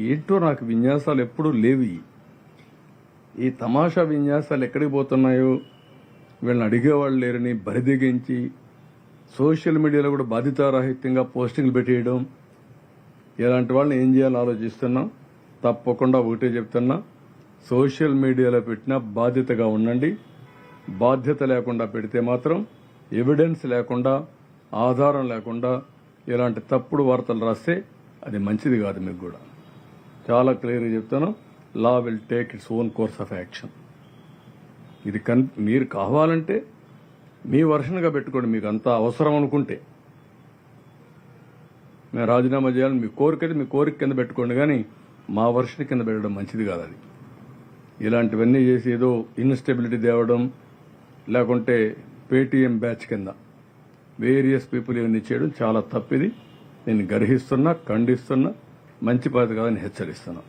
ఏంటో నాకు విన్యాసాలు ఎప్పుడూ లేవి. ఈ తమాషా విన్యాసాలు ఎక్కడికి పోతున్నాయో వీళ్ళని అడిగేవాళ్ళు లేరని బరిదిగించి సోషల్ మీడియాలో కూడా బాధితారాహిత్యంగా పోస్టింగ్లు పెట్టేయడం, ఇలాంటి వాళ్ళని ఏం చేయాలో ఆలోచిస్తున్నాం. తప్పకుండా ఒకటే చెప్తున్నా, సోషల్ మీడియాలో పెట్టినా బాధ్యతగా ఉండండి. బాధ్యత లేకుండా పెడితే మాత్రం ఎవిడెన్స్ లేకుండా, ఆధారం లేకుండా ఇలాంటి తప్పుడు వార్తలు రాస్తే అది మంచిది కాదు. మీకు కూడా చాలా క్లియర్గా చెప్తాను, law will take its own course of action. ఇది మీరు కావాలంటే మీ వర్షన్గా పెట్టుకోండి, మీకు అంత అవసరం అనుకుంటే. మేము రాజీనామా చేయాలని మీ కోరికైతే మీ కోరిక కింద పెట్టుకోండి, కానీ మా వర్షన్ కింద పెట్టడం మంచిది కాదు. అది ఇలాంటివన్నీ చేసి ఏదో ఇన్స్టెబిలిటీ తేవడం, లేకుంటే పేటీఎం బ్యాచ్ కింద వేరియస్ పీపుల్ ఇవన్నీ చేయడం చాలా తప్పిది. నేను గర్హిస్తున్నా, ఖండిస్తున్నా, మంచి పద్ధతి కాదని హెచ్చరిస్తున్నా.